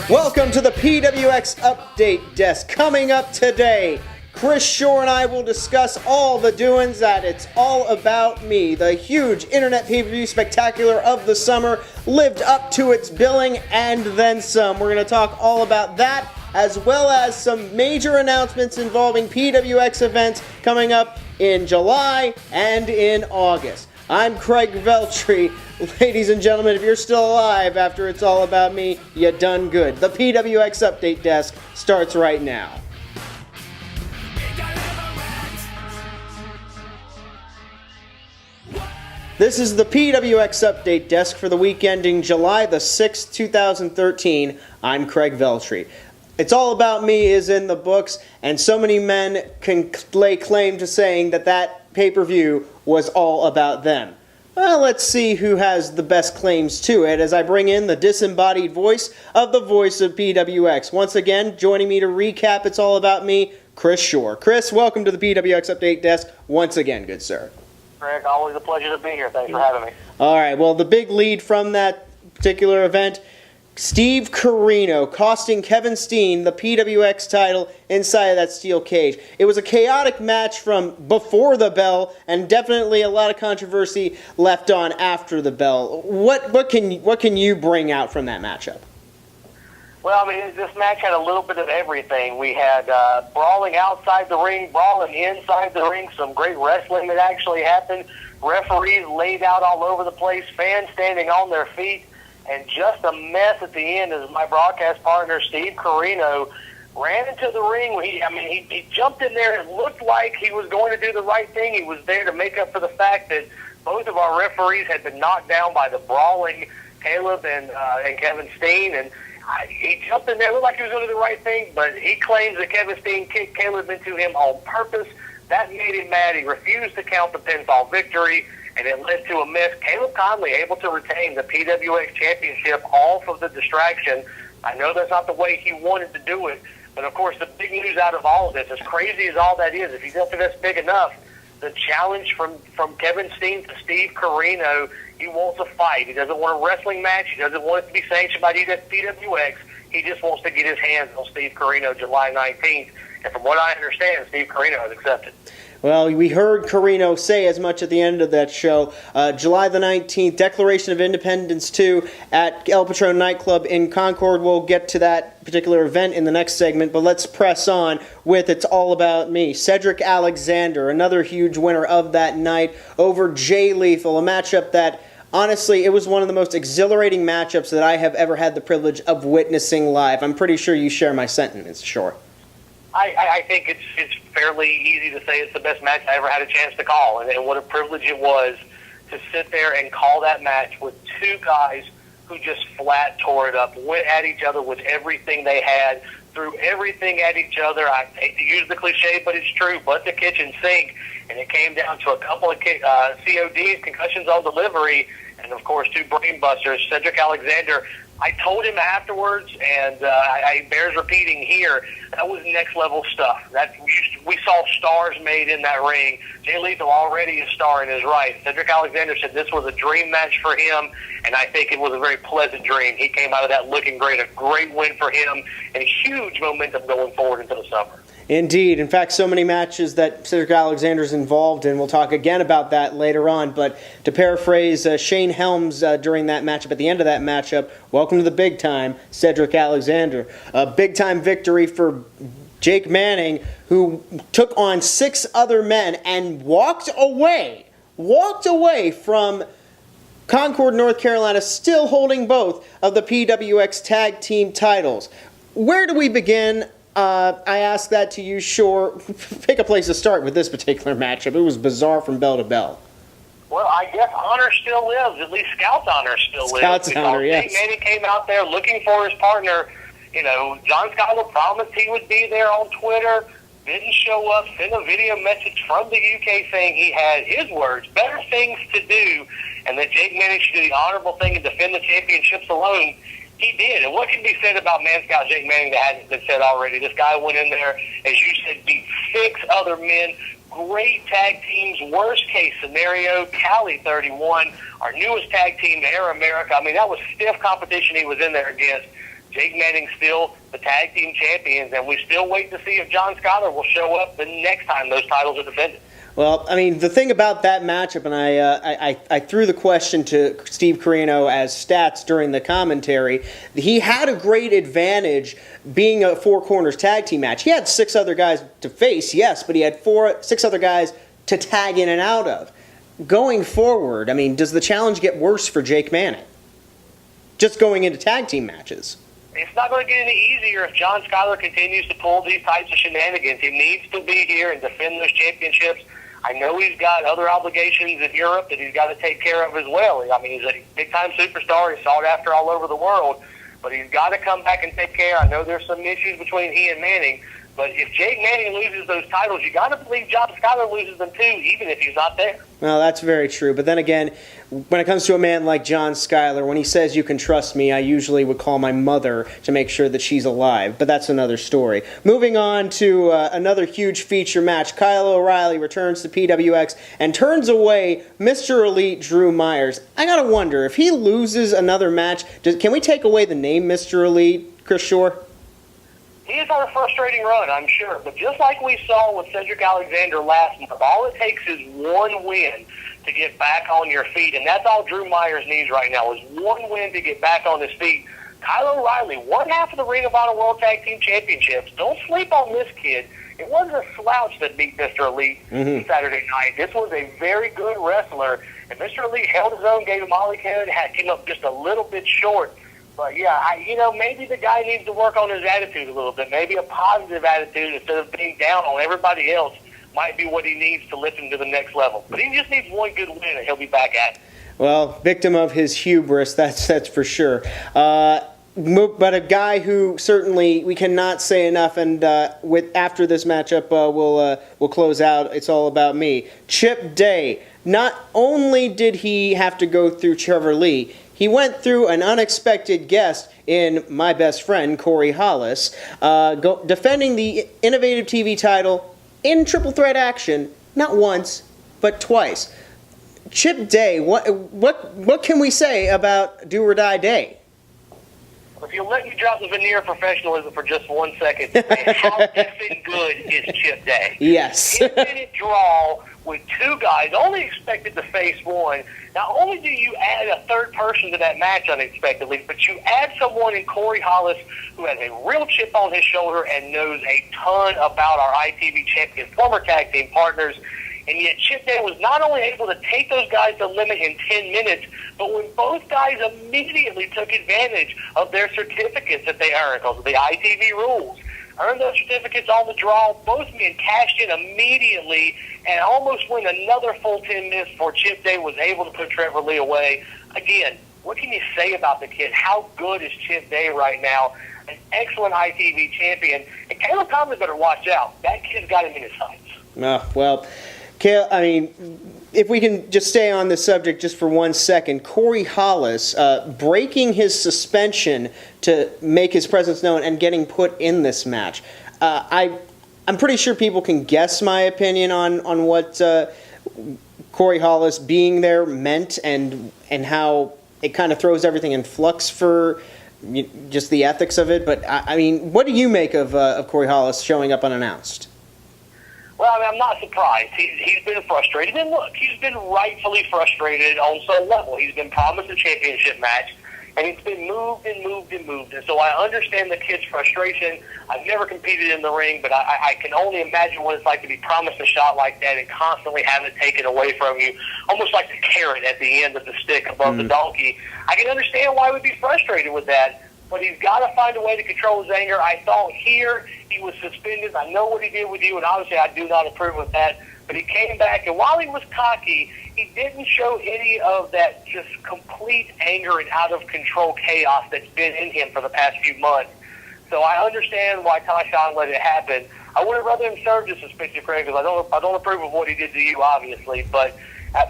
Welcome to the PWX Update Desk. Coming up today, Chris Shore and I will discuss all the doings at It's All About Me. The huge internet pay-per-view spectacular of the summer lived up to its billing and then some. We're going to talk all about that, as well as some major announcements involving PWX events coming up in July and in August. I'm Craig Veltri. Ladies and gentlemen, if you're still alive after It's All About Me, you done good. The PWX Update Desk starts right now. This is the PWX Update Desk for the week ending July the 6th, 2013. I'm Craig Veltri. It's All About Me is in the books, and so many men can lay claim to saying that that pay-per-view was all about them. Well, let's see who has the best claims to it as I bring in the disembodied voice of the voice of PWX. Once again, joining me to recap It's All About Me, Chris Shore. Chris, welcome to the PWX Update Desk once again, good sir. Greg, always a pleasure to be here. Thanks for having me. All right, well, the big lead from that particular event, Steve Corino costing Kevin Steen the PWX title inside of that steel cage. It was a chaotic match from before the bell, and definitely a lot of controversy left on after the bell. What can you bring out from that matchup? Well, I mean, this match had a little bit of everything. We had brawling outside the ring, brawling inside the ring, some great wrestling that actually happened, referees laid out all over the place, fans standing on their feet, and just a mess at the end as my broadcast partner, Steve Corino, ran into the ring. He jumped in there. It looked like he was going to do the right thing. He was there to make up for the fact that both of our referees had been knocked down by the brawling Caleb and Kevin Steen, and he jumped in there. It looked like he was going to do the right thing, but he claims that Kevin Steen kicked Caleb into him on purpose. That made him mad. He refused to count the pinfall victory, and it led to a miss. Caleb Conley able to retain the PWX Championship off of the distraction. I know that's not the way he wanted to do it, but of course the big news out of all of this, as crazy as all that is, if you don't think that's big enough, the challenge from Kevin Steen to Steve Corino, he wants a fight. He doesn't want a wrestling match. He doesn't want it to be sanctioned by PWX. He just wants to get his hands on Steve Corino July 19th. And from what I understand, Steve Corino has accepted. Well, we heard Corino say as much at the end of that show. July the 19th, Declaration of Independence 2 at El Patron nightclub in Concord. We'll get to that particular event in the next segment, but let's press on with It's All About Me. Cedric Alexander, another huge winner of that night over Jay Lethal, a matchup that, honestly, it was one of the most exhilarating matchups that I have ever had the privilege of witnessing live. I'm pretty sure you share my sentiments, Shore. I think it's fairly easy to say it's the best match I ever had a chance to call, and what a privilege it was to sit there and call that match with two guys who just flat tore it up, went at each other with everything they had, threw everything at each other. I hate to use the cliche, but it's true, but the kitchen sink, and it came down to a couple of CODs, concussions on delivery, and of course two brain busters. Cedric Alexander, I told him afterwards, and I bears repeating here, that was next level stuff. We saw stars made in that ring. Jay Lethal already a star in his right. Cedric Alexander said this was a dream match for him, and I think it was a very pleasant dream. He came out of that looking great, a great win for him, and huge momentum going forward into the summer. Indeed. In fact, so many matches that Cedric Alexander's involved in. We'll talk again about that later on. But to paraphrase Shane Helms during that matchup, at the end of that matchup, welcome to the big time, Cedric Alexander. A big-time victory for Jake Manning, who took on 6 other men and walked away from Concord, North Carolina, still holding both of the PWX Tag Team titles. Where do we begin? I ask that to you, Shore. Pick a place to start with this particular matchup. It was bizarre from bell to bell. Well, I guess honor still lives. At least Scout's honor still lives. Scout's honor, yes. Jake Manning came out there looking for his partner. You know, John Schuyler promised he would be there on Twitter, didn't show up, sent a video message from the UK saying he had, his words, better things to do, and that Jake Manning should do the honorable thing and defend the championships alone. He did. And what can be said about Man Scout Jake Manning that hasn't been said already? This guy went in there, as you said, beat 6 other men. Great tag teams. Worst case scenario, Cali 31, our newest tag team, Air America. I mean, that was stiff competition he was in there against. Jake Manning's still the tag team champions, and we still wait to see if John Schuyler will show up the next time those titles are defended. Well, I mean, the thing about that matchup, and I threw the question to Steve Carino as stats during the commentary, he had a great advantage being a Four Corners tag team match. He had 6 other guys to face, yes, but he had 6 other guys to tag in and out of. Going forward, I mean, does the challenge get worse for Jake Manning? Just going into tag team matches. It's not going to get any easier if John Schuyler continues to pull these types of shenanigans. He needs to be here and defend those championships. I know he's got other obligations in Europe that he's got to take care of as well. I mean, he's a big-time superstar. He's sought after all over the world. But he's got to come back and take care. I know there's some issues between he and Manning. But if Jake Manning loses those titles, you got to believe John Schuyler loses them too, even if he's not there. Well, that's very true. But then again, when it comes to a man like John Schuyler, when he says you can trust me, I usually would call my mother to make sure that she's alive. But that's another story. Moving on to another huge feature match. Kyle O'Reilly returns to PWX and turns away Mr. Elite Drew Myers. I got to wonder, if he loses another match, can we take away the name Mr. Elite, Chris Shore? He is on a frustrating run, I'm sure. But just like we saw with Cedric Alexander last month, all it takes is one win to get back on your feet. And that's all Drew Myers needs right now, is one win to get back on his feet. Kyle O'Reilly, one half of the Ring of Honor World Tag Team Championships. Don't sleep on this kid. It wasn't a slouch that beat Mr. Elite Saturday night. This was a very good wrestler. And Mr. Elite held his own, gave him all he could, came up just a little bit short. But, yeah, maybe the guy needs to work on his attitude a little bit. Maybe a positive attitude instead of being down on everybody else might be what he needs to lift him to the next level. But he just needs one good win, and he'll be back at it. Well, victim of his hubris, that's for sure. But a guy who certainly we cannot say enough, and after this matchup, we'll close out. It's all about me. Chip Day. Not only did he have to go through Trevor Lee, he went through an unexpected guest in my best friend, Corey Hollis, defending the Innovative TV title in triple threat action, not once, but twice. Chip Day, what can we say about Do or Die Day? If you'll let me drop the veneer of professionalism for just 1 second, man, how effing good is Chip Day? Yes. 10-minute draw with 2 guys, only expected to face one. Not only do you add a third person to that match unexpectedly, but you add someone in Corey Hollis who has a real chip on his shoulder and knows a ton about our IPV champion, former tag team partners. And yet Chip Day was not only able to take those guys to the limit in 10 minutes, but when both guys immediately took advantage of their certificates that they earned, because of the ITV rules, earned those certificates on the draw, both men cashed in immediately and almost went another full 10 minutes before Chip Day was able to put Trevor Lee away. Again, what can you say about the kid? How good is Chip Day right now? An excellent ITV champion. And Caleb Conley better watch out. That kid's got him in his sights. Well, I mean, if we can just stay on this subject just for 1 second, Corey Hollis breaking his suspension to make his presence known and getting put in this match. I'm pretty sure people can guess my opinion on what Corey Hollis being there meant and how it kind of throws everything in flux for just the ethics of it. But, I mean, what do you make of Corey Hollis showing up unannounced? Well, I mean, I'm not surprised. He's been frustrated. And look, he's been rightfully frustrated on some level. He's been promised a championship match, and it's been moved and moved and moved. And so I understand the kid's frustration. I've never competed in the ring, but I can only imagine what it's like to be promised a shot like that and constantly have it taken away from you, almost like the carrot at the end of the stick above the donkey. I can understand why he would be frustrated with that. But he's got to find a way to control his anger. I thought here he was suspended. I know what he did with you, and obviously I do not approve of that. But he came back, and while he was cocky, he didn't show any of that just complete anger and out-of-control chaos that's been in him for the past few months. So I understand why Tyshawn let it happen. I would have rather him serve the suspension, Craig, because I don't approve of what he did to you, obviously. But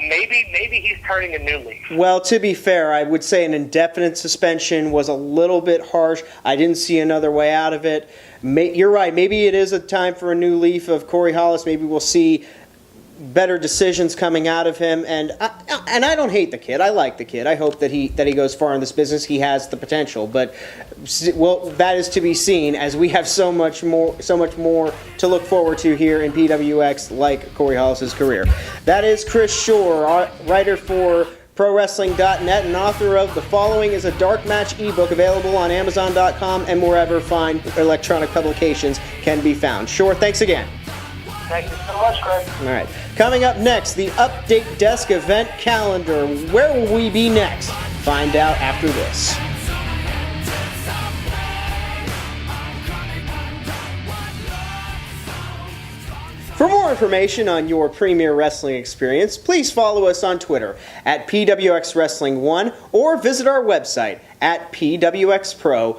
maybe he's turning a new leaf. Well, to be fair, I would say an indefinite suspension was a little bit harsh. I didn't see another way out of it. You're right. Maybe it is a time for a new leaf of Corey Hollis. Maybe we'll see better decisions coming out of him, and I don't hate the kid. I like the kid. I hope that he goes far in this business. He has the potential, but well, that is to be seen, as we have so much more to look forward to here in PWX, like Corey Hollis's career. That is Chris Shore, writer for ProWrestling.net and author of The Following is a Dark Match ebook, available on Amazon.com and wherever fine electronic publications can be found. Shore, thanks again. Thank you so much, Craig. All right. Coming up next, the Update Desk event calendar. Where will we be next? Find out after this. For more information on your premier wrestling experience, please follow us on Twitter at PWX Wrestling 1 or visit our website at pwxpro.com.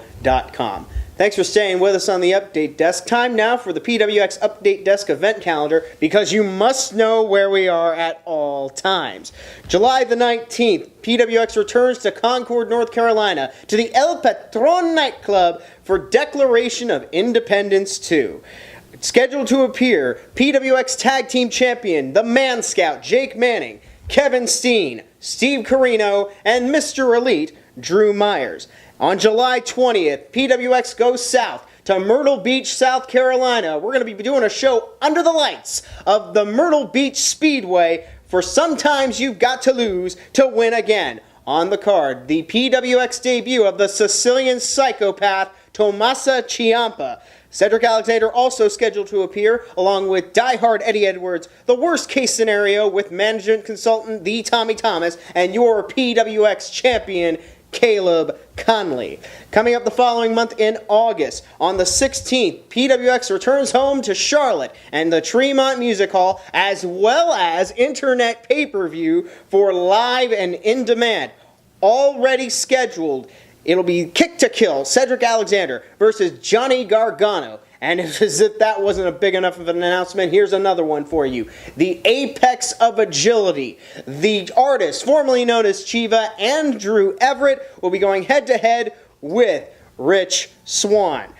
Thanks for staying with us on the Update Desk. Time now for the PWX Update Desk event calendar, because you must know where we are at all times. July the 19th, PWX returns to Concord, North Carolina, to the El Patron nightclub for Declaration of Independence 2. Scheduled to appear, PWX Tag Team Champion, the Man Scout, Jake Manning, Kevin Steen, Steve Carino, and Mr. Elite, Drew Myers. On July 20th, PWX goes south to Myrtle Beach, South Carolina. We're going to be doing a show under the lights of the Myrtle Beach Speedway for Sometimes You've Got to Lose to Win Again. On the card, the PWX debut of the Sicilian psychopath Tommaso Ciampa. Cedric Alexander also scheduled to appear, along with diehard Eddie Edwards, the worst case scenario with management consultant the Tommy Thomas, and your PWX champion, Caleb Conley. Coming up the following month in August, on the 16th, PWX returns home to Charlotte and the Tremont Music Hall, as well as internet pay-per-view for live and in-demand. Already scheduled, it'll be Kick to Kill, Cedric Alexander versus Johnny Gargano. And as if that wasn't a big enough of an announcement, here's another one for you. The Apex of Agility. The artist, formerly known as Chiva, and Drew Everett will be going head-to-head with Rich Swann.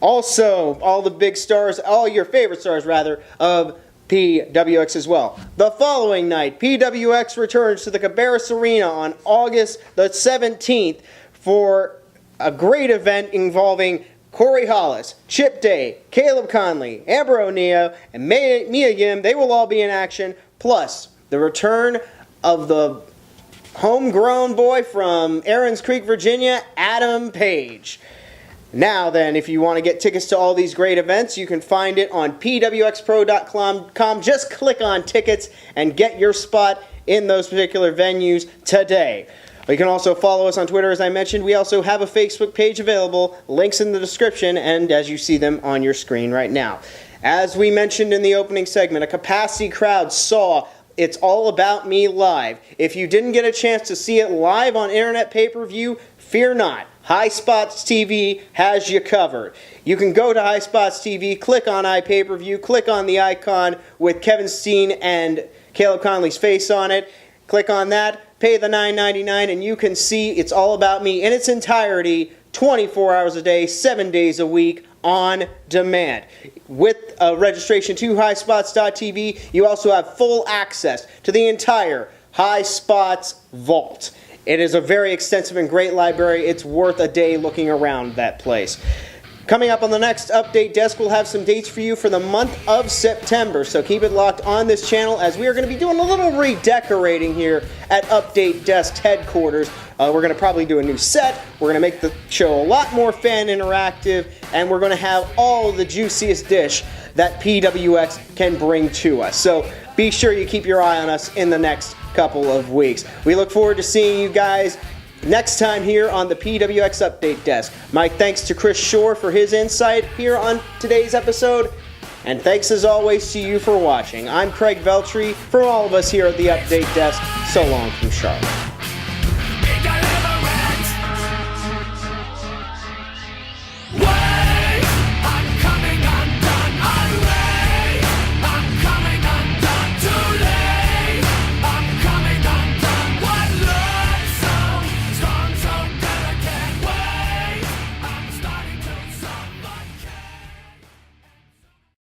Also, all the big stars, all your favorite stars, rather, of PWX as well. The following night, PWX returns to the Cabarrus Arena on August the 17th for a great event involving Corey Hollis, Chip Day, Caleb Conley, Amber O'Neill, and Mia Yim. They will all be in action. Plus, the return of the homegrown boy from Aarons Creek, Virginia, Adam Page. Now then, if you want to get tickets to all these great events, you can find it on pwxpro.com. Just click on tickets and get your spot in those particular venues today. You can also follow us on Twitter, as I mentioned. We also have a Facebook page available, links in the description, and as you see them on your screen right now. As we mentioned in the opening segment, a capacity crowd saw It's All About Me live. If you didn't get a chance to see it live on internet pay-per-view, fear not. High Spots TV has you covered. You can go to High Spots TV, click on iPay-per-view, click on the icon with Kevin Steen and Caleb Conley's face on it. Click on that. Pay the $9.99 and you can see It's All About Me in its entirety, 24 hours a day, 7 days a week, on demand. With registration to highspots.tv, you also have full access to the entire High Spots vault. It is a very extensive and great library. It's worth a day looking around that place. Coming up on the next Update Desk, we'll have some dates for you for the month of September, so keep it locked on this channel, as we are going to be doing a little redecorating here at Update Desk headquarters. We're going to probably do a new set, we're going to make the show a lot more fan interactive, and we're going to have all the juiciest dish that PWX can bring to us. So be sure you keep your eye on us in the next couple of weeks. We look forward to seeing you guys next time here on the PWX Update Desk. My thanks to Chris Shore for his insight here on today's episode. And thanks as always to you for watching. I'm Craig Veltri. From all of us here at the Update Desk, so long from Charlotte.